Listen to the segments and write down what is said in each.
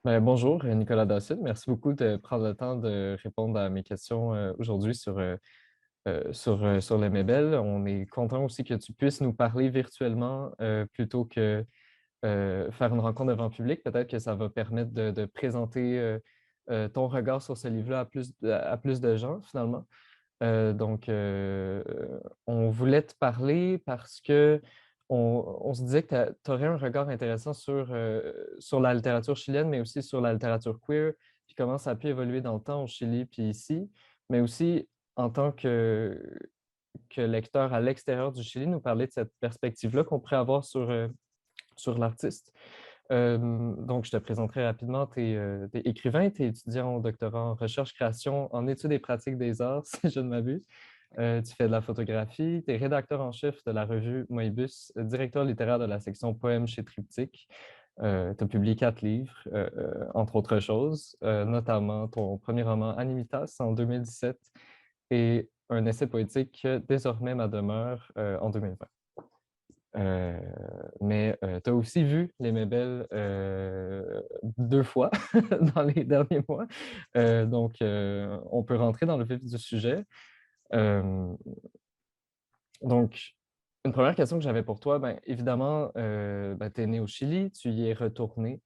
Bonjour, Nicolas Dawson. Merci beaucoup de prendre le temps de répondre à mes questions aujourd'hui sur le Mébel. On est content aussi que tu puisses nous parler virtuellement plutôt que faire une rencontre devant le public. Peut-être que ça va permettre de présenter ton regard sur ce livre-là à plus de gens, finalement. Donc, on voulait te parler parce que on se disait que tu aurais un regard intéressant sur la littérature chilienne, mais aussi sur la littérature queer, puis comment ça a pu évoluer dans le temps au Chili, puis ici, mais aussi en tant que lecteur à l'extérieur du Chili, nous parler de cette perspective-là qu'on pourrait avoir sur l'artiste. Donc, je te présenterai rapidement. Tu es écrivain, tu es étudiant au doctorat en recherche-création en études et pratiques des arts, si je ne m'abuse. Tu fais de la photographie, tu es rédacteur en chef de la revue Moebius, directeur littéraire de la section poèmes chez Triptyque. Tu as publié 4 livres, entre autres choses, notamment ton premier roman Animitas en 2017 et un essai poétique Désormais ma demeure en 2020. Euh, mais tu as aussi vu Les Mébelles 2 fois dans les derniers mois. Donc, on peut rentrer dans le vif du sujet. Euh, donc, une première question que j'avais pour toi, évidemment, tu es né au Chili, tu y es retourné.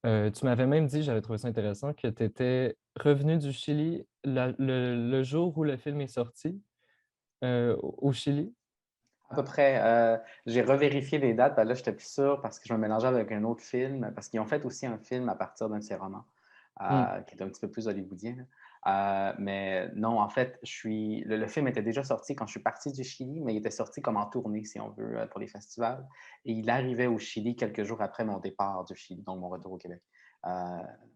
Tu m'avais même dit, j'avais trouvé ça intéressant, que tu étais revenu du Chili le jour où le film est sorti au Chili. À peu près. J'ai revérifié les dates. Ben là, j'étais plus sûr parce que je me mélangeais avec un autre film, parce qu'ils ont fait aussi un film à partir d'un de ces romans, Hmm. qui est un petit peu plus hollywoodien, là. Mais non, en fait, le film était déjà sorti quand je suis parti du Chili, mais il était sorti comme en tournée, si on veut, pour les festivals. Et il arrivait au Chili quelques jours après mon départ du Chili, donc mon retour au Québec. Euh,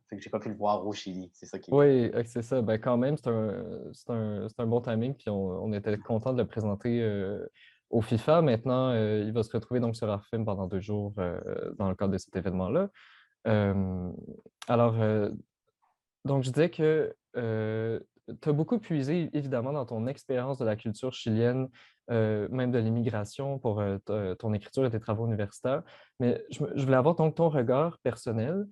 Fait que j'ai pas pu le voir au Chili. C'est ça qui est. Oui, c'est ça. Quand même, c'est un bon timing. Puis on était content de le présenter au FIFA. Maintenant, il va se retrouver donc sur Art Film pendant 2 jours dans le cadre de cet événement-là. Euh, alors, donc, je disais que tu as beaucoup puisé, évidemment, dans ton expérience de la culture chilienne, même de l'immigration pour ton écriture et tes travaux universitaires. Mais je voulais avoir donc ton regard personnel,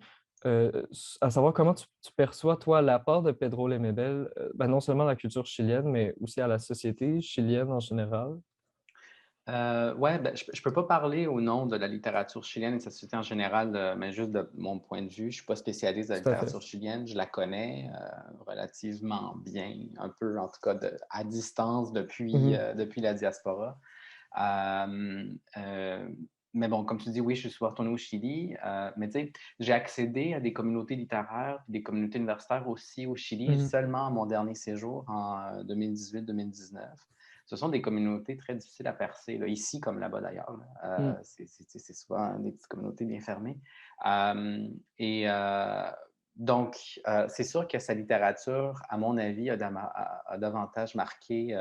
à savoir comment tu perçois, toi, l'apport de Pedro Lemebel, non seulement à la culture chilienne, mais aussi à la société chilienne en général. Ouais, ben, je peux pas parler au nom de la littérature chilienne et de sa société en général, mais juste de mon point de vue. Je suis pas spécialiste de la Tout à fait. littérature chilienne. Je la connais relativement bien, un peu en tout cas à distance depuis, Mhm. depuis la diaspora. Euh, euh, mais bon, comme tu dis, oui, je suis retourné au Chili. Mais tu sais, j'ai accédé à des communautés littéraires, des communautés universitaires aussi au Chili Mhm. seulement à mon dernier séjour en 2018-2019. Ce sont des communautés très difficiles à percer, là, ici comme là-bas d'ailleurs. Mhm. C'est souvent des petites communautés bien fermées. Euh, et euh, donc, c'est sûr que sa littérature, à mon avis, a davantage marqué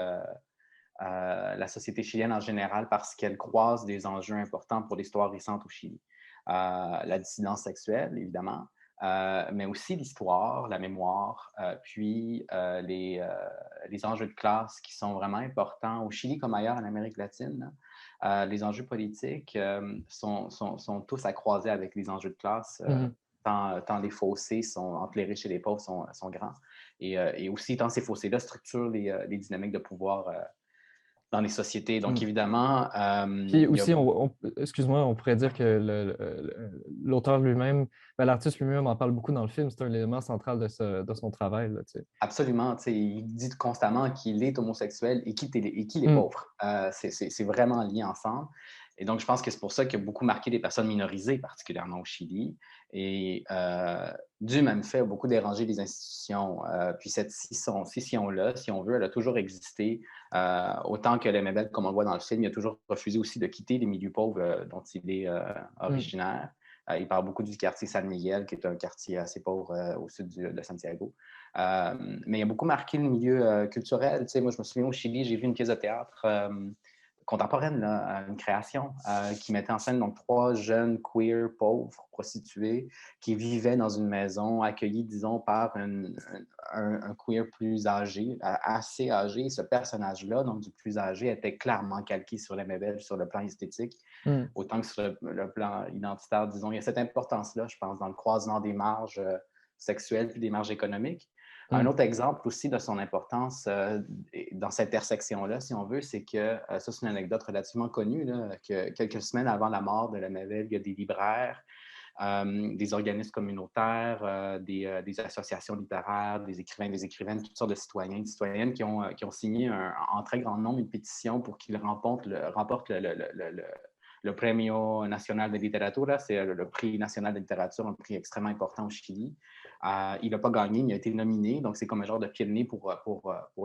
la société chilienne en général parce qu'elle croise des enjeux importants pour l'histoire récente au Chili. La dissidence sexuelle, évidemment, mais aussi l'histoire, la mémoire, puis les enjeux de classe qui sont vraiment importants au Chili comme ailleurs en Amérique latine. Les enjeux politiques sont tous à croiser avec les enjeux de classe. Mhm. Tant les fossés entre les riches et les pauvres sont grands. Et aussi, tant ces fossés-là structurent les dynamiques de pouvoir dans les sociétés. Donc, Mhm. évidemment, Puis il y a. aussi, excuse-moi, on pourrait dire que l'auteur lui-même, l'artiste lui-même en parle beaucoup dans le film, c'est un élément central de son travail, là, tu sais. Absolument, tu sais, il dit constamment qu'il est homosexuel et qu'il est Mm. pauvre. C'est vraiment lié ensemble. Et donc, je pense que c'est pour ça qu'il a beaucoup marqué des personnes minorisées, particulièrement au Chili, et du même fait, a beaucoup dérangé les institutions. Puis cette scission-là, si on veut, elle a toujours existé. Autant que Lemebel, comme on le voit dans le film, il a toujours refusé aussi de quitter les milieux pauvres dont il est Mm. originaire. Il parle beaucoup du quartier San Miguel, qui est un quartier assez pauvre au sud de Santiago. Mais il a beaucoup marqué le milieu culturel. Tu sais, moi, je me souviens au Chili, j'ai vu une pièce de théâtre contemporaine, là, une création qui mettait en scène donc 3 jeunes queer pauvres, prostituées, qui vivaient dans une maison accueillis, disons, par un queer plus âgé, assez âgé. Ce personnage-là, donc du plus âgé, était clairement calqué sur les Mabel sur le plan esthétique, Mm. autant que sur le plan identitaire, disons. Il y a cette importance-là, je pense, dans le croisement des marges sexuelles puis des marges économiques. Un Mm. autre exemple aussi de son importance dans cette intersection-là, si on veut, c'est que, ça c'est une anecdote relativement connue, là, que quelques semaines avant la mort de Lemaivel, il y a des libraires, des organismes communautaires, des associations littéraires, des écrivains, des écrivaines, toutes sortes de citoyens et de citoyennes qui ont signé en très grand nombre une pétition pour qu'il remporte le Premio Nacional de Literatura, c'est le prix national de littérature, un prix extrêmement important au Chili. Il n'a pas gagné, il a été nominé, donc c'est comme un genre de pied de nez pour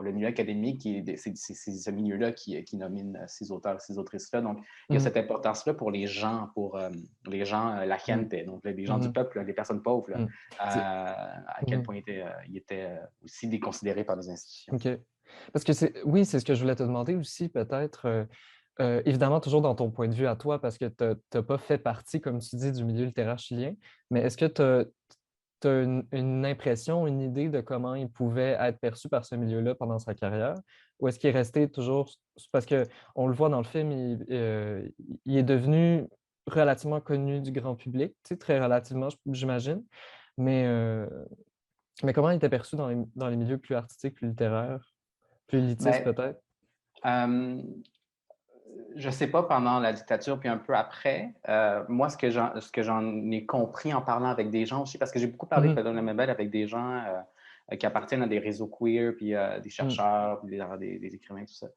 le milieu académique. C'est ce milieu-là qui nomine ces auteurs, ces autrices-là. Donc, il y a cette importance-là pour les gens, la Mm. gente, donc les gens du Mm. peuple, les personnes pauvres, là, Mm. C'est- à quel mm. point il était aussi déconsidéré par les institutions. OK. Parce que oui, c'est ce que je voulais te demander aussi, peut-être. Évidemment, toujours dans ton point de vue à toi, parce que tu n'as pas fait partie, comme tu dis, du milieu littéraire chilien, mais est-ce que tu as une impression, une idée de comment il pouvait être perçu par ce milieu-là pendant sa carrière? Ou est-ce qu'il est resté toujours... Parce qu'on le voit dans le film, il est devenu relativement connu du grand public, tu sais, très relativement, j'imagine. Mais, euh, mais comment il était perçu dans les milieux plus artistiques, plus littéraires, plus élitistes Mais peut-être? euh, je ne sais pas pendant la dictature, puis un peu après. Moi, ce que j'en ai compris en parlant avec des gens aussi, parce que j'ai beaucoup parlé de Mhm. Pedro Lemebel avec des gens qui appartiennent à des réseaux queer, puis des Mhm. chercheurs, puis des écrivains, tout ça.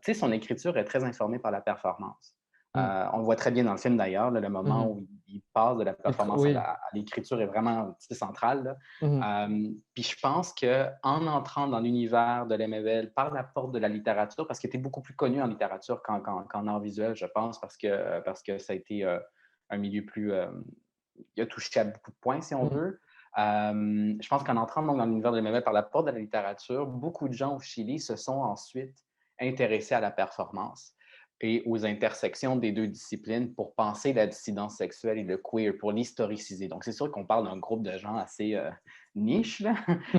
Tu sais, son écriture est très informée par la performance. On le voit très bien dans le film d'ailleurs, le moment Mhm. où il passe de la performance Oui. à l'écriture est vraiment central, là. Mhm. Puis je pense qu'en entrant dans l'univers de Lemaivel par la porte de la littérature, parce qu'il était beaucoup plus connu en littérature qu'en art visuel, je pense, parce que ça a été un milieu plus... il a touché à beaucoup de points, si on Mhm. veut. Je pense qu'en entrant donc, dans l'univers de Lemaivel par la porte de la littérature, beaucoup de gens au Chili se sont ensuite intéressés à la performance et aux intersections des deux disciplines pour penser la dissidence sexuelle et le queer, pour l'historiciser. Donc, c'est sûr qu'on parle d'un groupe de gens assez niche, là.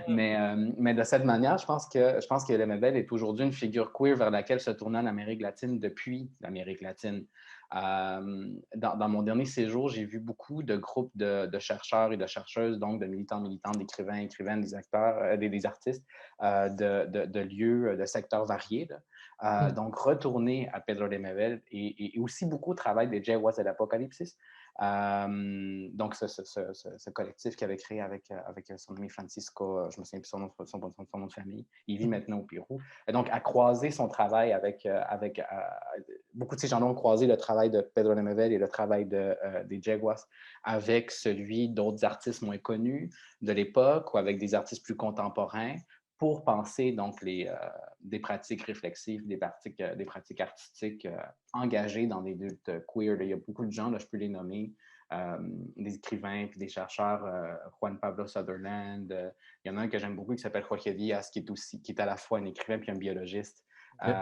Mais de cette manière, je pense que Lemebel est aujourd'hui une figure queer vers laquelle se tournait l'Amérique latine depuis l'Amérique latine. Dans mon dernier séjour, j'ai vu beaucoup de groupes de chercheurs et de chercheuses, donc de militants, militantes, d'écrivains, écrivaines, des acteurs, des artistes, de lieux, de secteurs variés, là. Mhm. Donc, retourner à Pedro de Mevel et aussi beaucoup au travail des Jaguars de l'Apocalypse. Donc, ce collectif qu'il avait créé avec son ami Francisco, je me souviens plus son nom de famille, il vit Mhm. maintenant au Pérou. Et donc, à croiser son travail beaucoup de ces gens-là ont croisé le travail de Pedro de Mevel et le travail des Jaguars avec celui d'autres artistes moins connus de l'époque ou avec des artistes plus contemporains pour penser donc des pratiques réflexives, des pratiques artistiques engagées dans des luttes queer. Il y a beaucoup de gens, là, je peux les nommer, des écrivains puis des chercheurs, Juan Pablo Sutherland. Il y en a un que j'aime beaucoup qui s'appelle Jorge Diaz, qui est à la fois un écrivain puis un biologiste. OK.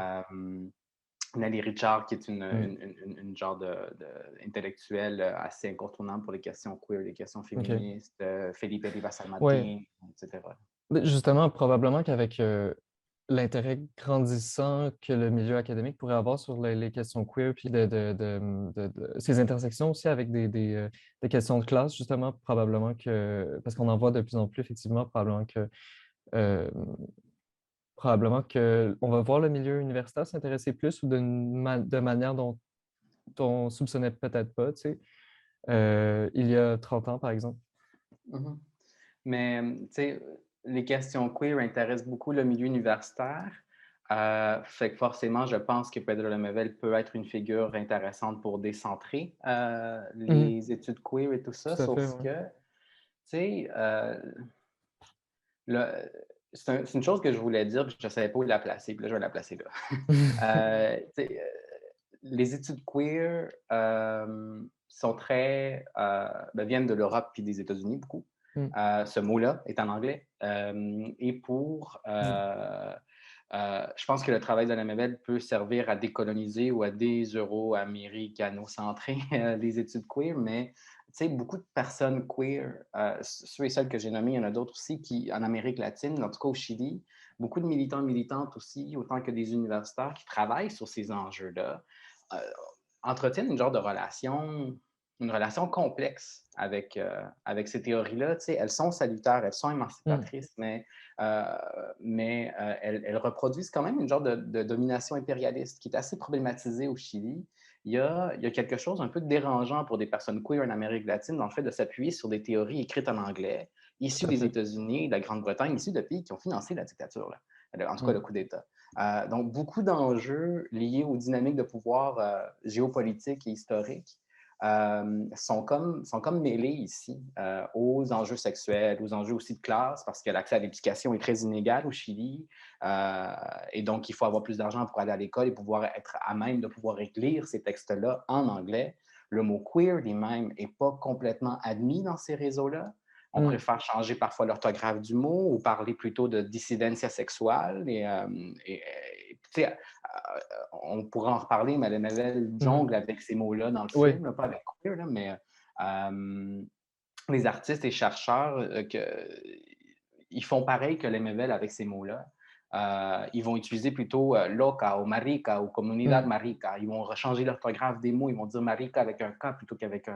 Nelly Richard, qui est Mhm. une genre d'intellectuelle assez incontournable pour les questions queer, les questions OK. féministes, Felipe Rivas Ouais. Almaty, etc. Mais justement, probablement qu'avec l'intérêt grandissant que le milieu académique pourrait avoir sur les questions queer, puis ces intersections aussi avec des questions de classe, justement, probablement que, parce qu'on en voit de plus en plus, effectivement, euh, probablement que on va voir le milieu universitaire s'intéresser plus ou de manière dont on soupçonnait peut-être pas, tu sais, il y a 30 ans, par exemple. Mhm. Mais, tu sais, les questions queer intéressent beaucoup le milieu universitaire. Fait que forcément, je pense que Pedro Lemebel peut être une figure intéressante pour décentrer Mhm. les études queer et tout ça, Tout à fait, sauf oui. que, tu sais, c'est une chose que je voulais dire, puis je ne savais pas où la placer, puis là, je vais la placer là. Tu sais, les études queer viennent de l'Europe puis des États-Unis beaucoup. Mhm. Ce mot-là est en anglais. Et pour Je pense que le travail de la Mabel peut servir à décoloniser ou à dés-euro-américano-centrer les études queer, mais beaucoup de personnes queer, ceux et celles que j'ai nommés, il y en a d'autres aussi qui, en Amérique latine, en tout cas au Chili, beaucoup de militants et militantes aussi, autant que des universitaires qui travaillent sur ces enjeux-là, euh, entretiennent une relation complexe avec ces théories-là. Elles sont salutaires, elles sont émancipatrices, mais elles reproduisent quand même une genre de domination impérialiste qui est assez problématisée au Chili. Il y a quelque chose un peu dérangeant pour des personnes queer en Amérique latine dans le fait de s'appuyer sur des théories écrites en anglais, issues Tout à des fait. États-Unis, de la Grande-Bretagne, issues de pays qui ont financé la dictature, là. En tout cas le Mm. coup d'État. Donc, beaucoup d'enjeux liés aux dynamiques de pouvoir géopolitiques et historiques sont comme mêlés ici aux enjeux sexuels, aux enjeux aussi de classe, parce que l'accès à l'éducation est très inégal au Chili. Et donc, il faut avoir plus d'argent pour aller à l'école et pouvoir être à même de pouvoir lire ces textes-là en anglais. Le mot queer lui-même n'est pas complètement admis dans ces réseaux-là. On Mm. préfère changer parfois l'orthographe du mot ou parler plutôt de dissidencia sexuelle. On pourra en reparler, mais la nouvelle Mhm. jongle avec ces mots-là dans le Oui. film, là, pas avec queer, là, mais les artistes et chercheurs, ils font pareil que les Lemuel avec ces mots-là. Ils vont utiliser plutôt loca ou marica ou comunidad Mm. marica. Ils vont changer l'orthographe des mots. Ils vont dire marica avec un K plutôt qu'avec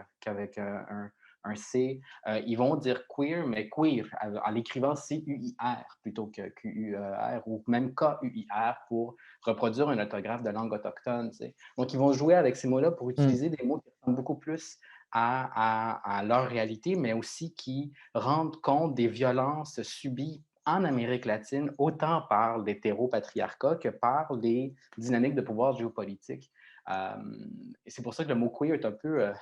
un C. Ils vont dire queer, mais queer en l'écrivant C-U-I-R plutôt que Q-U-R ou même K-U-I-R pour reproduire une orthographe de langue autochtone. T'sais. Donc, ils vont jouer avec ces mots-là pour Mm. utiliser des mots qui ressemblent beaucoup plus à leur réalité, mais aussi qui rendent compte des violences subies en Amérique latine, autant par l'hétéropatriarcat que par les dynamiques de pouvoir géopolitique. Et c'est pour ça que le mot queer est un peu,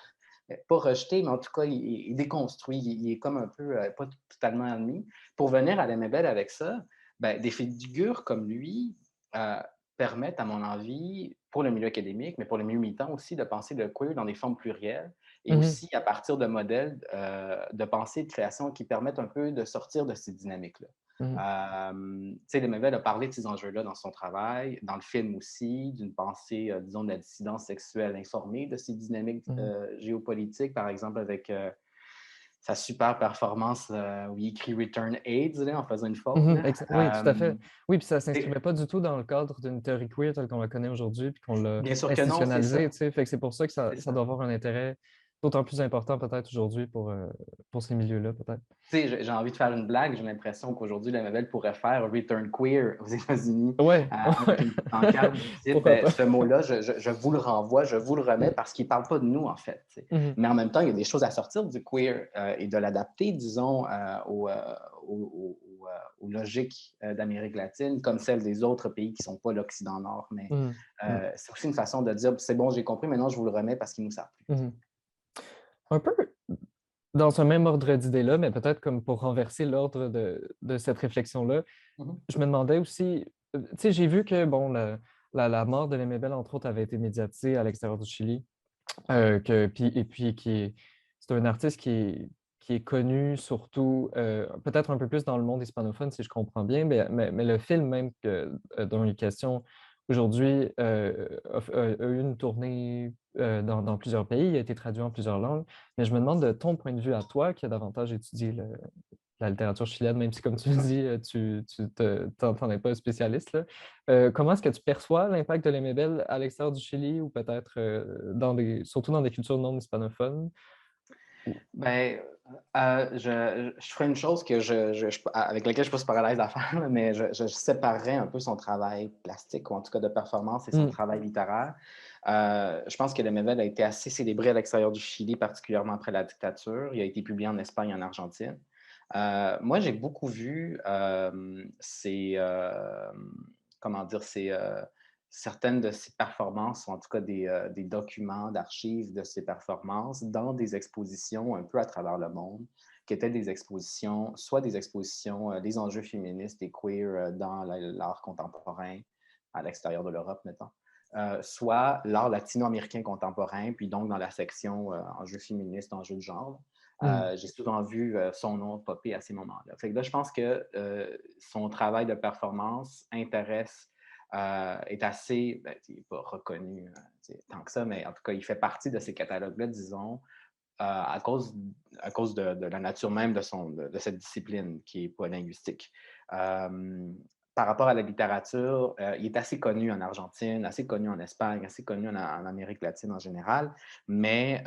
pas rejeté, mais en tout cas, il est déconstruit. Il est comme un peu, pas totalement admis. Pour venir à la Mabel avec ça, ben, des figures comme lui euh, permettent, à mon avis, pour le milieu académique, mais pour le milieu militant aussi, de penser le queer dans des formes plurielles et Mhm. aussi à partir de modèles de pensée et de création qui permettent un peu de sortir de ces dynamiques-là. Mhm. Lemuel a parlé de ces enjeux-là dans son travail, dans le film aussi, d'une pensée, disons, de la dissidence sexuelle informée de ces dynamiques Mhm. géopolitiques, par exemple avec sa super performance où il écrit Return AIDS là, en faisant une faute. Mhm. Là. Oui, tout à fait. Oui, puis ça Et s'inscrivait pas du tout dans le cadre d'une théorie queer telle qu'on la connaît aujourd'hui, puis qu'on l'a bien sûr que non, c'est institutionnalisée, ça. tu sais. Fait que c'est pour ça que ça, C'est ça ça. doit avoir un intérêt d'autant plus important peut-être aujourd'hui pour ces milieux-là, peut-être. J'ai envie de faire une blague. J'ai l'impression qu'aujourd'hui, la nouvelle pourrait faire Return Queer aux États-Unis Ouais, avec ouais. une petite pancarte du type Pourquoi ben, pas? ce mot-là, je vous le renvoie, je vous le remets parce qu'il ne parle pas de nous, en fait. Mhm. Mais en même temps, il y a des choses à sortir du queer et de l'adapter, disons, aux logiques d'Amérique latine, comme celles des autres pays qui ne sont pas l'Occident-Nord. Mais Mhm. Mhm. c'est aussi une façon de dire c'est bon, j'ai compris, maintenant je vous le remets parce qu'il ne nous sert plus. Mhm. Un peu dans un même ordre d'idée-là, mais peut-être comme pour renverser l'ordre de cette réflexion-là, Mhm. je me demandais aussi, tu sais, j'ai vu que, bon, la mort de Lemebel, entre autres, avait été médiatisée à l'extérieur du Chili, et puis c'est un artiste qui est connu surtout, peut-être un peu plus dans le monde hispanophone, si je comprends bien, mais le film même dont il est question aujourd'hui a eu une tournée dans plusieurs pays, il a été traduit en plusieurs langues, mais je me demande de ton point de vue à toi, qui a davantage étudié la littérature chilienne, même si, comme tu le dis, tu t'en es pas un spécialiste, là. Comment est-ce que tu perçois l'impact de l'Emebel à l'extérieur du Chili ou peut-être surtout dans des cultures non hispanophones? Ben, je ferais une chose avec laquelle je ne suis pas super à l'aise à faire, là, mais je séparerais un peu son travail plastique, ou en tout cas de performance, et son Hmm. travail littéraire. Je pense que le Mevel a été assez célébré à l'extérieur du Chili, particulièrement après la dictature. Il a été publié en Espagne et en Argentine. Moi, j'ai beaucoup vu comment dire, certaines de ses performances, ou en tout cas des documents d'archives de ses performances, dans des expositions un peu à travers le monde, qui étaient des expositions, soit des expositions des enjeux féministes et queer dans l'art contemporain à l'extérieur de l'Europe, mettons. Soit l'art latino-américain contemporain, puis donc dans la section enjeux féministes, enjeux de genre. Mm. J'ai souvent vu son nom popper à ces moments-là. Fait que là, je pense que son travail de performance intéresse, est assez, ben, il n'est pas reconnu tant que ça, mais en tout cas, il fait partie de ces catalogues-là, disons, à cause de la nature même de cette discipline qui n'est pas linguistique. Euh, Par rapport à la littérature, il est assez connu en Argentine, assez connu en Espagne, assez connu en Amérique latine en général, mais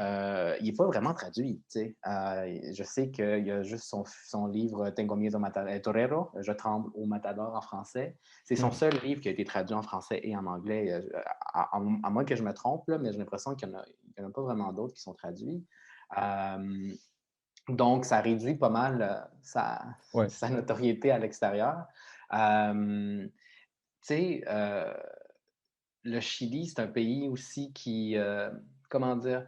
il n'est pas vraiment traduit. Je sais qu'il y a juste son livre Tengo miedo torero, Je tremble au matador en français. C'est son Mm. seul livre qui a été traduit en français et en anglais, à moins que je me trompe, là, mais j'ai l'impression qu'il n'y en a pas vraiment d'autres qui sont traduits. Euh, donc, ça réduit pas mal Ouais. sa notoriété à l'extérieur. Tu sais, le Chili, c'est un pays aussi qui, comment dire,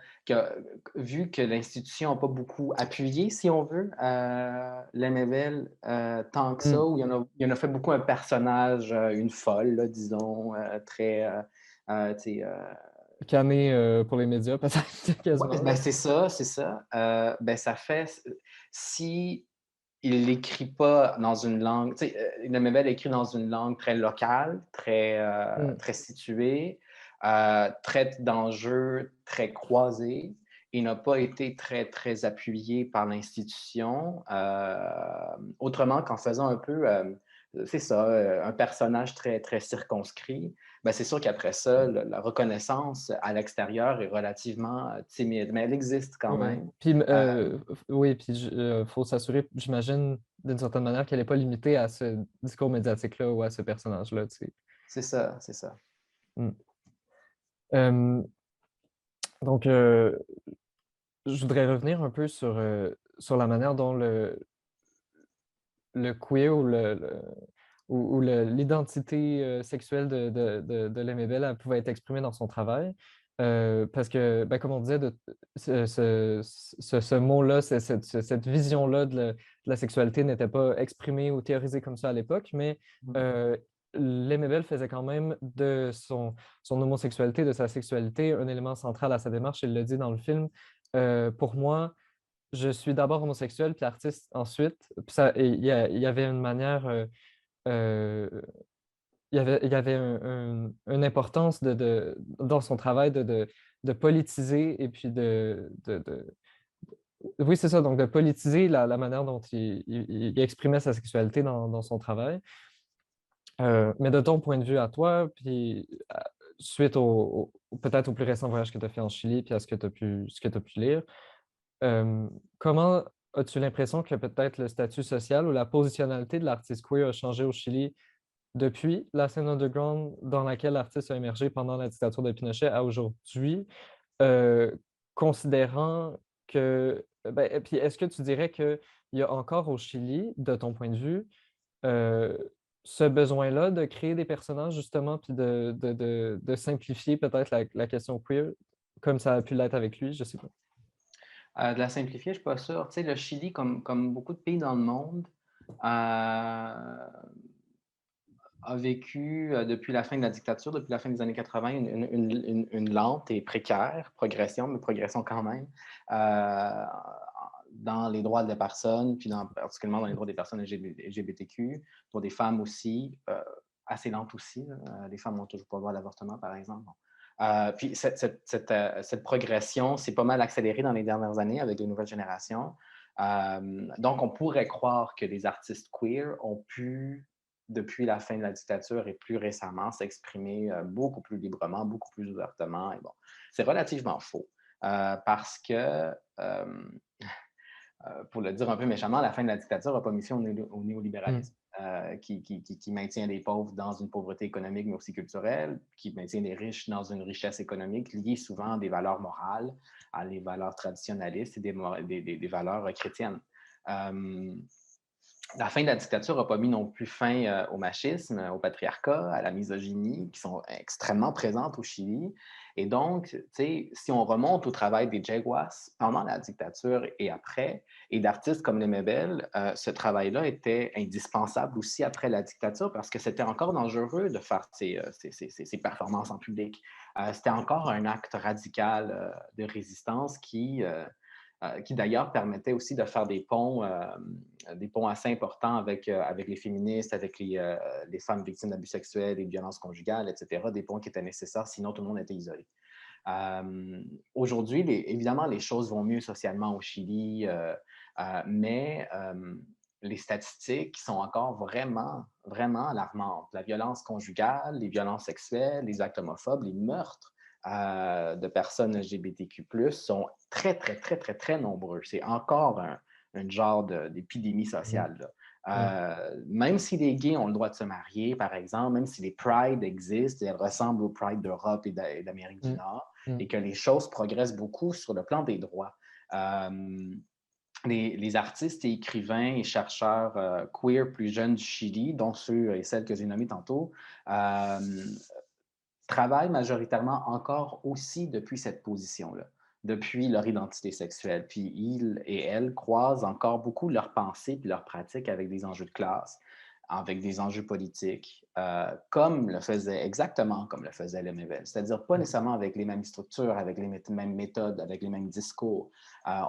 vu que l'institution n'a pas beaucoup appuyé, si on veut, Lemebel, tant que ça, Mm. où il en a fait beaucoup un personnage, une folle, là, disons, très, tu sais, Cané pour les médias, peut-être ouais, quasiment, ben là. c'est ça, c'est ça. Ben ça fait si il l'écrit pas dans une langue, tu sais, Lemebel écrit dans une langue très locale, Mm. très située, traite d'enjeux très croisés. Il n'a pas été très, très appuyé par l'institution, autrement qu'en faisant un peu, c'est ça, un personnage très, très circonscrit. Ben, c'est sûr qu'après ça, la reconnaissance à l'extérieur est relativement timide, mais elle existe quand Ouais. même. Puis, Euh, oui, puis il faut s'assurer, j'imagine, d'une certaine manière, qu'elle n'est pas limitée à ce discours médiatique-là ou à ce personnage-là, tu sais. c'est ça, c'est ça. Mm. Euh, donc, je voudrais revenir un peu sur la manière dont le queer ou l'identité sexuelle de Lemay Bell elle pouvait être exprimée dans son travail. Parce que, ben, comme on disait, ce mot-là, cette vision-là de la sexualité n'était pas exprimée ou théorisée comme ça à l'époque, mais Mhm. euh, Lemay Bell faisait quand même de son homosexualité, de sa sexualité, un élément central à sa démarche. Il le dit dans le film. Pour moi, je suis d'abord homosexuel, puis artiste ensuite. Puis et il y avait une manière, euh, il y avait une importance dans son travail de politiser et puis oui, c'est ça, donc de politiser la manière dont il exprimait sa sexualité dans son travail. Mais de ton point de vue à toi, puis suite peut-être au plus récent voyage que tu as fait en Chili, puis à ce que tu as pu lire, comment as-tu l'impression que peut-être le statut social ou la positionnalité de l'artiste queer a changé au Chili depuis la scène underground dans laquelle l'artiste a émergé pendant la dictature de Pinochet à aujourd'hui, euh, considérant que, ben, et puis est-ce que tu dirais qu'il y a encore au Chili, de ton point de vue, euh, ce besoin-là de créer des personnages justement, puis de simplifier peut-être la question queer, comme ça a pu l'être avec lui, je sais pas. De la simplifier, je ne suis pas sûr. Tu sais, le Chili, comme beaucoup de pays dans le monde, a vécu depuis la fin de la dictature, depuis la fin des années 80, une lente et précaire progression, mais progression quand même, euh, dans les droits des personnes, puis particulièrement dans les droits des personnes LGBTQ, pour des femmes aussi, assez lente aussi. Les femmes n'ont toujours pas le droit à l'avortement, par exemple. Puis cette progression s'est pas mal accélérée dans les dernières années avec de nouvelles générations. Donc, on pourrait croire que les artistes queer ont pu, depuis la fin de la dictature et plus récemment, s'exprimer beaucoup plus librement, beaucoup plus ouvertement. Et bon, c'est relativement faux parce que, pour le dire un peu méchamment, la fin de la dictature n'a pas mis fin au Hmm. néolibéralisme. Qui maintient les pauvres dans une pauvreté économique, mais aussi culturelle, qui maintient les riches dans une richesse économique liée souvent à des valeurs morales, à des valeurs traditionnalistes et des valeurs chrétiennes. Euh, la fin de la dictature n'a pas mis non plus fin au machisme, au patriarcat, à la misogynie, qui sont extrêmement présentes au Chili. Et donc, tu sais, si on remonte au travail des Jaguars pendant la dictature et après, et d'artistes comme les Mebel, ce travail-là était indispensable aussi après la dictature parce que c'était encore dangereux de faire ces performances en public. C'était encore un acte radical de résistance qui d'ailleurs permettait aussi de faire des ponts assez importants avec les féministes, avec les femmes victimes d'abus sexuels et de violences conjugales, etc., des ponts qui étaient nécessaires, sinon tout le monde était isolé. Aujourd'hui, évidemment, les choses vont mieux socialement au Chili, mais les statistiques sont encore vraiment, vraiment alarmantes. La violence conjugale, les violences sexuelles, les actes homophobes, les meurtres de personnes LGBTQ+, sont très, très, très, très, très nombreux. C'est encore un genre d'épidémie Mhm. sociale, là. Ouais. Même si les gays ont le droit de se marier, par exemple, même si les prides existent et elles ressemblent aux prides d'Europe et d'Amérique du Mm. Nord, Mm. et que les choses progressent beaucoup sur le plan des droits. Les artistes et écrivains et chercheurs queer plus jeunes du Chili, dont ceux et celles que j'ai nommés tantôt, euh, travaillent majoritairement encore aussi depuis cette position-là, depuis leur identité sexuelle. Puis ils et elles croisent encore beaucoup leurs pensées et leurs pratiques avec des enjeux de classe, avec des enjeux politiques, exactement comme le faisait Lemaivel. C'est-à-dire pas Mm. nécessairement avec les mêmes structures, avec les mêmes méthodes, avec les mêmes discours.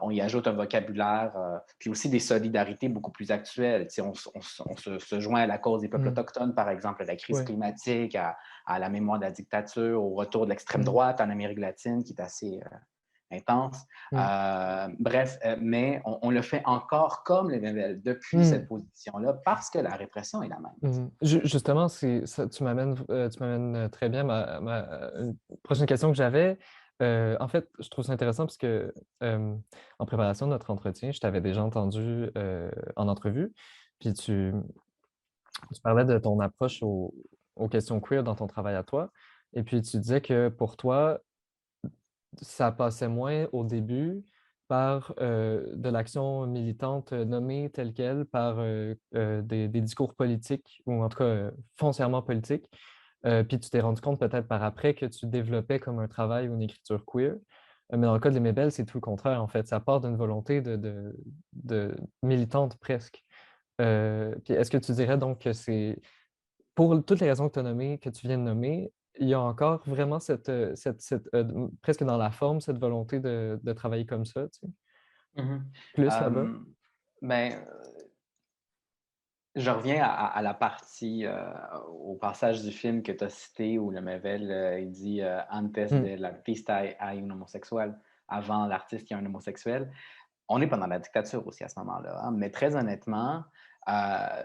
On y ajoute un vocabulaire, puis aussi des solidarités beaucoup plus actuelles. On se joint à la cause des peuples Mm. autochtones, par exemple, à la crise Ouais. climatique, à la mémoire de la dictature, au retour de l'extrême Mm. droite en Amérique latine, qui est assez intense. Mm. Bref, mais on le fait encore comme les Lemaivel depuis cette Mm. position-là parce que la répression est la même. Mhm. Justement, tu m'amènes très bien une prochaine question que j'avais. En fait, je trouve ça intéressant parce que en préparation de notre entretien, je t'avais déjà entendu en entrevue, puis tu parlais de ton approche aux questions queer dans ton travail à toi, et puis tu disais que pour toi, ça passait moins au début par de l'action militante nommée telle quelle, par des discours politiques, ou en tout cas foncièrement politiques. Puis tu t'es rendu compte peut-être par après que tu développais comme un travail ou une écriture queer. Mais dans le cas de l'Aimé Belle, c'est tout le contraire, en fait. Ça part d'une volonté de militante presque. Puis est-ce que tu dirais donc que c'est pour toutes les raisons que tu as nommées, que tu viens de nommer, il y a encore vraiment presque dans la forme, cette volonté de travailler comme ça, tu sais, Mhm. plus là-bas. Euh, ben, je reviens à la partie, au passage du film que tu as cité où le Mavel il dit Antes Mm. de l'artista hay un homosexuel, avant l'artiste, il y a un homosexuel. On est pendant la dictature aussi à ce moment-là, hein, mais euh,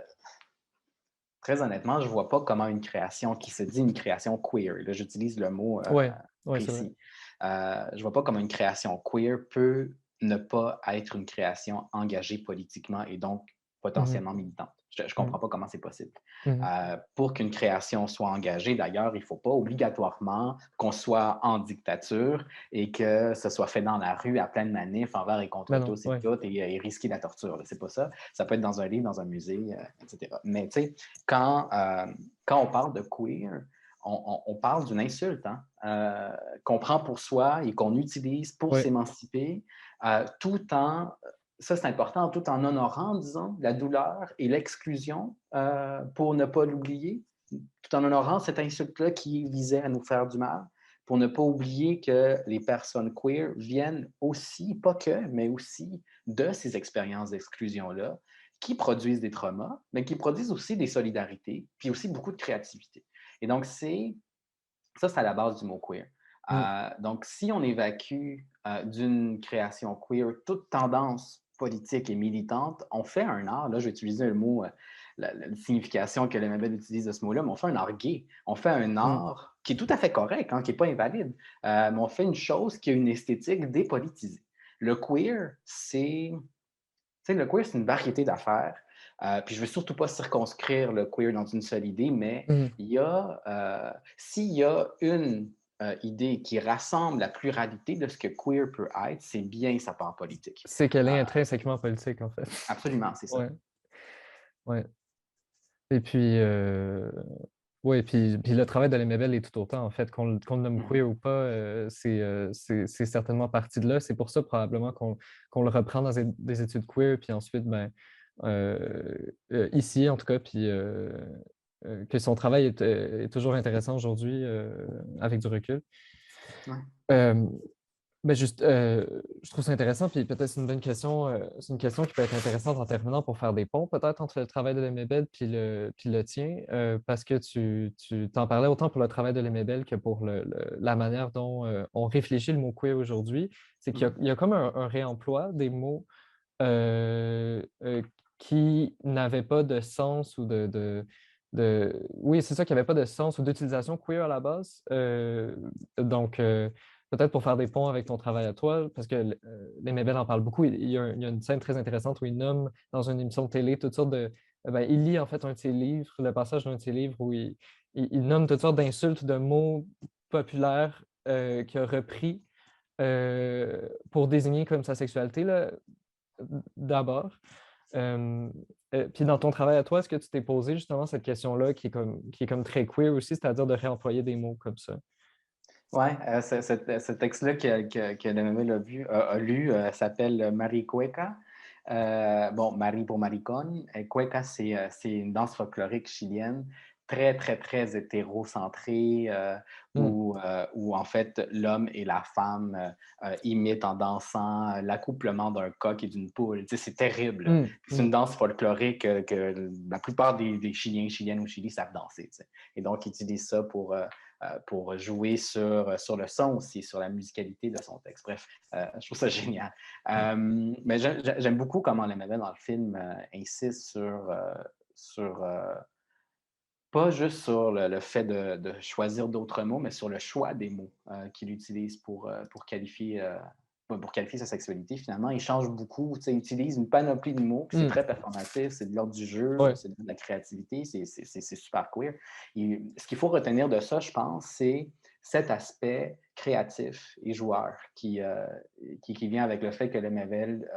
très honnêtement, je ne vois pas comment une création qui se dit une création queer, là j'utilise le mot Ouais, ouais, c'est vrai. précis, je ne vois pas comment une création queer peut ne pas être une création engagée politiquement et donc Mhm. potentiellement militante. Je ne Mm. comprends pas comment c'est possible. Mhm. Pour qu'une création soit engagée, d'ailleurs, il ne faut pas obligatoirement qu'on soit en dictature et que ce soit fait dans la rue à pleine manif envers et contre Ben non, tous et ouais. toutes et risquer la torture. C'est pas ça. Ça peut être dans un livre, dans un musée, etc. Mais tu sais, quand on parle de queer, on parle d'une insulte, hein, qu'on prend pour soi et qu'on utilise pour Ouais. s'émanciper, tout en, ça c'est important, tout en honorant, disons, la douleur et l'exclusion pour ne pas l'oublier, tout en honorant cette insulte-là qui visait à nous faire du mal, pour ne pas oublier que les personnes queer viennent aussi, pas que, mais aussi de ces expériences d'exclusion-là, qui produisent des traumas, mais qui produisent aussi des solidarités, puis aussi beaucoup de créativité. Et donc, c'est à la base du mot queer. Mm. Donc, si on évacue d'une création queer toute tendance politique et militante, on fait un art, là je vais utiliser le mot, la signification que le Mabel utilise de ce mot-là, mais on fait un art gay. On fait un Mm. art qui est tout à fait correct, hein, qui n'est pas invalide, mais on fait une chose qui a une esthétique dépolitisée. Le queer, le queer, c'est une variété d'affaires. Puis je ne veux surtout pas circonscrire le queer dans une seule idée, mais Mhm. s'il y a une idée qui rassemble la pluralité de ce que queer peut être, c'est bien sa part politique. C'est qu'elle Euh, est intrinsèquement politique, en fait. Absolument, c'est ça. Ouais, ouais. Et puis, ouais, puis le travail de l'Aimé est tout autant, en fait, qu'on le nomme Mhm. queer ou pas, c'est certainement parti de là. C'est pour ça, probablement, qu'on le reprend dans des études queer, puis ensuite, ben, ici, en tout cas, puis que son travail est toujours intéressant aujourd'hui, avec du recul. Ouais. Euh, Ben juste, je trouve ça intéressant, puis peut-être c'est une bonne question, c'est une question qui peut être intéressante en terminant pour faire des ponts, peut-être, entre le travail de l'Emebel puis le tien, parce que tu t'en parlais autant pour le travail de l'Emebel que pour la manière dont on réfléchit le mot queer aujourd'hui. C'est Mhm. il y a comme un réemploi des mots qui n'avaient pas de sens ou Oui, c'est ça, qui n'avait pas de sens ou d'utilisation queer à la base. Donc, peut-être pour faire des ponts avec ton travail à toi, parce que les Mabel en parle beaucoup. Il y a une scène très intéressante où il nomme dans une émission de télé toutes sortes de. Ben, il lit en fait un de ses livres, le passage d'un de ses livres où il nomme toutes sortes d'insultes, de mots populaires qu'il a repris pour désigner comme sa sexualité, là, d'abord. Euh, Puis dans ton travail à toi, est-ce que tu t'es posé justement cette question-là qui est comme très queer aussi, c'est-à-dire de réemployer des mots comme ça? Oui, ce texte-là que Daniel a lu s'appelle Marie Cueca. Bon, Marie pour maricon. Et Cueca, c'est une danse folklorique chilienne très, très, très hétérocentrée Hmm, où en fait l'homme et la femme imitent en dansant l'accouplement d'un coq et d'une poule. Tu sais, c'est terrible. hmm, C'est hmm, une danse folklorique que la plupart des Chiliens, Chiliennes au Chili savent danser. Tu sais. Et donc, ils utilisent ça pour jouer sur le son aussi, sur la musicalité de son texte. Bref, je trouve ça génial. hmm, Mais j'aime beaucoup comment Lemavin dans le film insiste sur pas juste sur le fait de choisir d'autres mots, mais sur le choix des mots qu'il utilise pour qualifier sa sexualité. Finalement, il change beaucoup. Il utilise une panoplie de mots, puis c'est hmm. très performatif, c'est de l'ordre du jeu, Ouais. c'est de la créativité, c'est super queer. Et ce qu'il faut retenir de ça, je pense, c'est cet aspect créatif et joueur qui vient avec le fait que le Mavel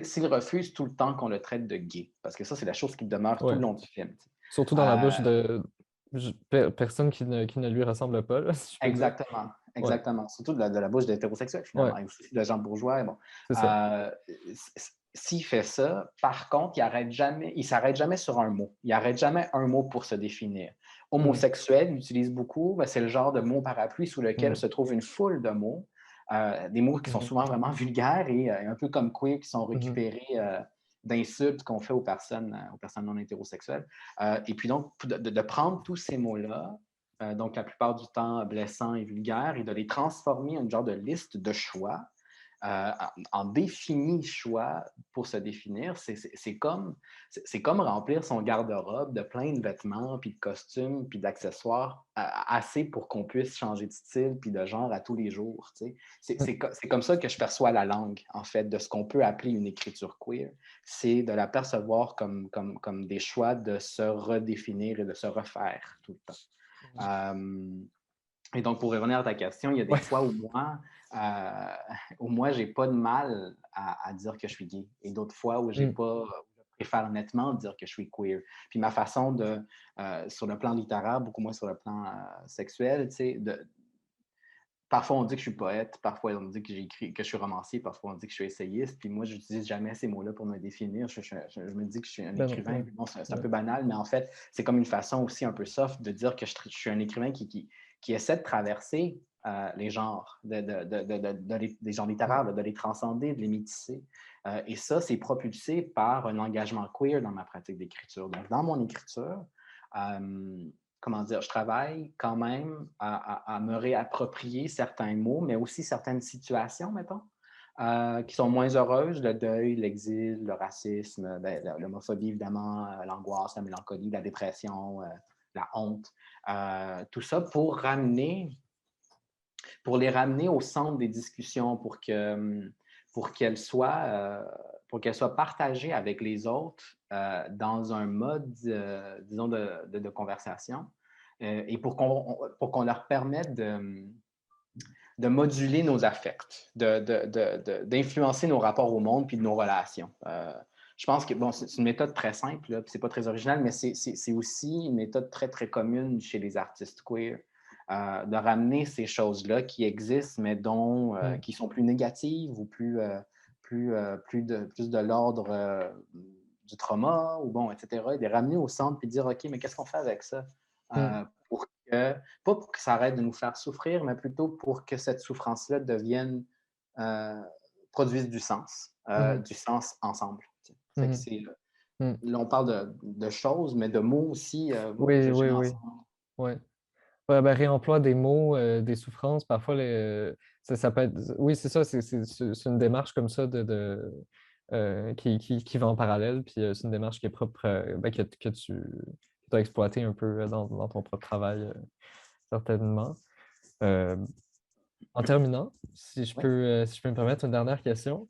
s'il refuse tout le temps qu'on le traite de gay, parce que ça, c'est la chose qui demeure tout Ouais. le long du film. Surtout dans la bouche de personnes qui ne lui ressemblent pas, là, si je peux dire. Exactement, Ouais, exactement. Surtout de la bouche d'hétérosexuels, ouais, finalement, et aussi de gens bourgeois. Et bon. c'est ça. Euh, S'il fait ça, par contre, il s'arrête jamais sur un mot. Il n'arrête jamais un mot pour se définir. Hmm, Homosexuel, il utilise beaucoup, ben, c'est le genre de mot parapluie sous lequel hmm, se trouve une foule de mots, des mots qui sont mhm, souvent vraiment vulgaires et un peu comme queer, qui sont mhm, récupérés d'insultes qu'on fait aux personnes non hétérosexuelles. Et puis donc, de prendre tous ces mots-là, donc la plupart du temps blessants et vulgaires, et de les transformer en une genre de liste de choix, en défini choix pour se définir. C'est comme remplir son garde-robe de plein de vêtements, puis de costumes, puis d'accessoires, assez pour qu'on puisse changer de style puis de genre à tous les jours. Tu sais. C'est comme ça que je perçois la langue, en fait, de ce qu'on peut appeler une écriture queer. C'est de la percevoir comme des choix de se redéfinir et de se refaire tout le temps. mhm. Euh, et donc, pour revenir à ta question, il y a des Ouais. fois où moi j'ai pas de mal à dire que je suis gay. Et d'autres fois où j'ai Hmm, pas, je préfère nettement dire que je suis queer. Puis ma façon sur le plan littéraire, beaucoup moins sur le plan sexuel, tu sais, parfois on dit que je suis poète, parfois on me dit que j'écris, que je suis romancier, parfois on dit que je suis essayiste. Puis moi, je n'utilise jamais ces mots-là pour me définir. Je me dis que je suis un ben non, écrivain. ouais, Puis bon, c'est un ouais. peu banal, mais en fait, c'est comme une façon aussi un peu soft de dire que je suis un écrivain qui essaie de traverser les genres, des genres Hmm, littéraires, de les transcender, de les métisser. Et ça, c'est propulsé par un engagement queer dans ma pratique d'écriture. Donc, dans mon écriture, euh, comment dire, je travaille quand même à me réapproprier certains mots, mais aussi certaines situations, mettons, qui sont moins heureuses, le deuil, l'exil, le racisme, ben, l'homophobie, évidemment, l'angoisse, la mélancolie, la dépression, la honte, tout ça pour les ramener au centre des discussions, pour qu'elles soient partagées avec les autres dans un mode, disons, de conversation, et pour qu'on leur permette de moduler nos affects, d'influencer nos rapports au monde puis de nos relations. Je pense que bon, c'est une méthode très simple, là, c'est pas très original, mais c'est aussi une méthode très, très commune chez les artistes queer, de ramener ces choses-là qui existent, mais hmm, qui sont plus négatives ou plus de l'ordre du trauma, ou bon, etc., et de les ramener au centre et de dire, OK, mais qu'est-ce qu'on fait avec ça? hmm. Pour pas pour que ça arrête de nous faire souffrir, mais plutôt pour que cette souffrance-là devienne, euh, produise Mhm. du sens ensemble. Tu sais. Fait que Mhm. c'est, Mhm. là, on parle de choses, mais de mots aussi. Oui, J'aime oui, oui. ensemble. Ouais. Ouais, ben, réemploi des mots, des souffrances, parfois ça peut être. Oui, c'est ça, c'est une démarche comme ça qui va en parallèle, puis c'est une démarche qui est propre, ben, que tu as exploité un peu dans ton propre travail, certainement. Euh, En terminant, Oui. si je peux me permettre une dernière question,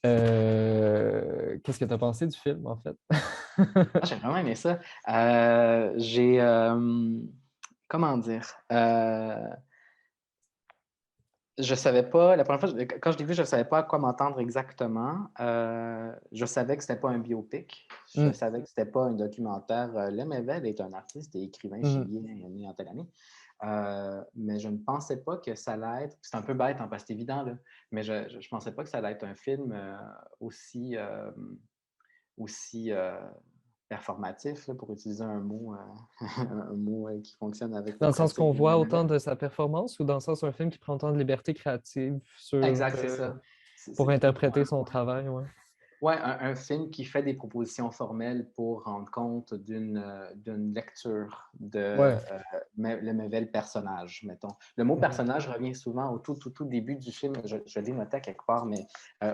qu'est-ce que tu as pensé du film, en fait? Ah, j'ai vraiment aimé ça. Comment dire? Je savais pas, la première fois, quand je l'ai vu, je ne savais pas à quoi m'entendre exactement. Je savais que c'était pas un biopic. Je Mm, savais que c'était pas un documentaire. Lemaivel est un artiste et écrivain mhm, chilien né en telle année. Mais je ne pensais pas que ça allait être. C'est un peu bête, hein, parce que c'est évident, là, mais je ne pensais pas que ça allait être un film aussi, aussi performatif, là, pour utiliser un mot, un mot qui fonctionne avec dans les le sens pratiques qu'on de voit autant Lemaivel. de sa performance ou dans le sens un film qui prend autant de liberté créative Exact, c'est ça. pour C'est plutôt interpréter son travail, ouais. ouais, un film qui fait des propositions formelles pour rendre compte d'une lecture de Ouais. le mauvais personnage, mettons. Le mot Mhm. personnage revient souvent au tout début du film. Je l'ai noté à quelque part, mais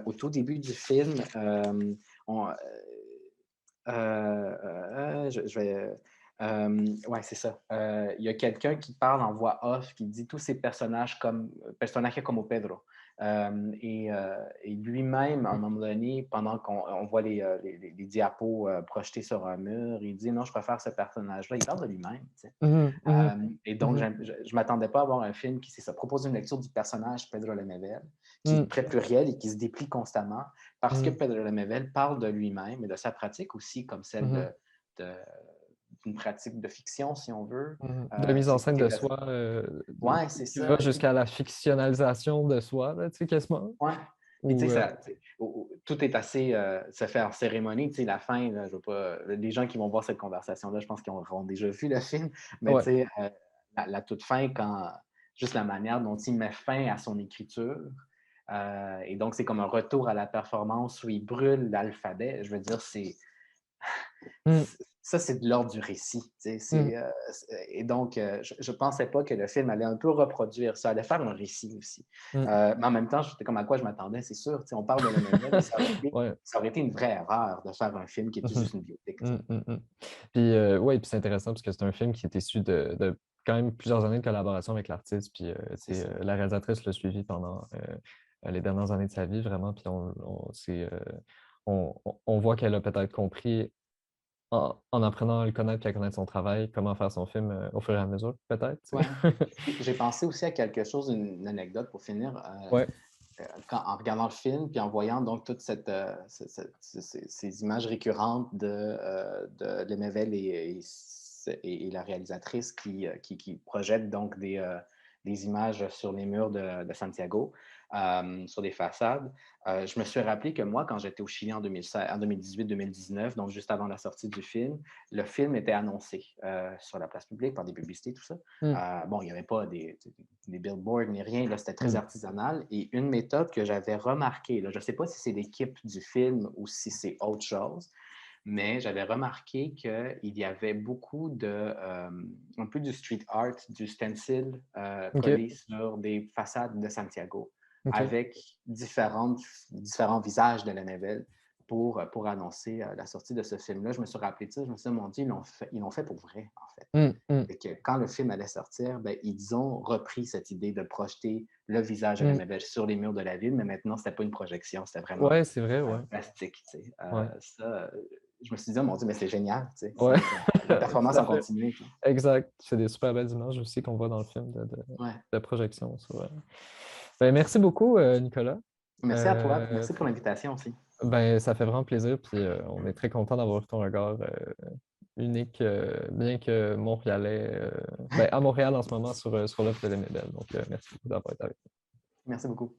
au tout début du film, on, je vais. Ouais, c'est ça. Il y a quelqu'un qui parle en voix off, qui dit tous ces personnages comme personnages comme Pedro. Et lui-même, à un moment donné, pendant qu'on voit les diapos projetés sur un mur, il dit non, je préfère ce personnage-là. Il parle de lui-même. Tu sais. Mhm, mhm, Et donc, mhm, je ne m'attendais pas à voir un film qui, c'est ça, propose une lecture du personnage Pedro Lemebel, qui mhm, est très pluriel et qui se déplie constamment, parce que mhm, Pedro Lemebel parle de lui-même et de sa pratique aussi, comme celle mhm, de- d'une pratique de fiction, si on veut. mhm. De mise en scène Tout de est assez... soi, Ouais, c'est qui va ça. jusqu'à la fictionnalisation de soi, là, tu sais, quasiment. Ouais. Puis tu Ou, sais, tout est assez, se fait en cérémonie. Tu sais, la fin, là, je veux pas, les gens qui vont voir cette conversation-là, je pense qu'ils auront déjà vu le film. Mais tu ouais. sais, la toute fin, juste la manière dont il met fin à son écriture. Et donc, c'est comme un retour à la performance où il brûle l'alphabet. Je veux dire, Mhm, ça, c'est de l'ordre du récit. Tu sais, mhm, et donc, je ne pensais pas que le film allait un peu reproduire ça, allait faire un récit aussi. mhm. Mais en même temps, j'étais comme à quoi je m'attendais, c'est sûr. Tu sais, on parle de Lemaivel, Ouais. ça aurait été une vraie erreur de faire un film qui était Mhm, juste une biopic. Tu sais. mhm, mhm. Puis, ouais, puis c'est intéressant parce que c'est un film qui est issu de quand même plusieurs années de collaboration avec l'artiste. Puis, tu C'est sais, ça. la réalisatrice l'a suivi pendant les dernières années de sa vie, vraiment. Puis, on voit qu'elle a peut-être compris en apprenant à le connaître et à connaître son travail, comment faire son film au fur et à mesure, peut-être. Tu sais. Ouais. Puis, j'ai pensé aussi à quelque chose, une anecdote pour finir. Ouais. En regardant le film, puis en voyant donc toutes ces images récurrentes de Lemevel et la réalisatrice qui projette donc des images sur les murs de Santiago, sur des façades, je me suis rappelé que moi, quand j'étais au Chili en 2016, en 2018-2019, donc juste avant la sortie du film, le film était annoncé sur la place publique par des publicités, tout ça. Mm, Bon, il n'y avait pas des billboards ni rien, là, c'était très mm, artisanal. Et une méthode que j'avais remarquée, là, je ne sais pas si c'est l'équipe du film ou si c'est autre chose, mais j'avais remarqué qu'il y avait beaucoup un peu du street art, du stencil OK. collé sur des façades de Santiago OK. avec différents visages de la Nivelle pour annoncer la sortie de ce film-là. Je me suis rappelé de ça, je me suis dit, mon Dieu, ils l'ont fait pour vrai, en fait. Mm, mm, Et que quand le film allait sortir, ben, ils ont repris cette idée de projeter le visage de la mm. Mabel sur les murs de la ville, mais maintenant, c'était pas une projection, c'était vraiment Ouais, c'est vrai, ouais. plastique. Tu sais. Ouais. Je me suis dit, oh mon Dieu, mais c'est génial. Tu sais. Ouais. La Tout performance à en fait. continu. Puis, Exact. C'est des super belles images aussi qu'on voit dans le film ouais. de projection. Ben, merci beaucoup, Nicolas. Merci à toi. Euh, Merci pour l'invitation aussi. ben, ça fait vraiment plaisir. Puis on est très content d'avoir eu ton regard unique, bien que Montréalais, ben, à Montréal en ce moment sur l'œuvre de l'Aimé Belle. Donc, merci beaucoup d'avoir été avec nous. Merci beaucoup.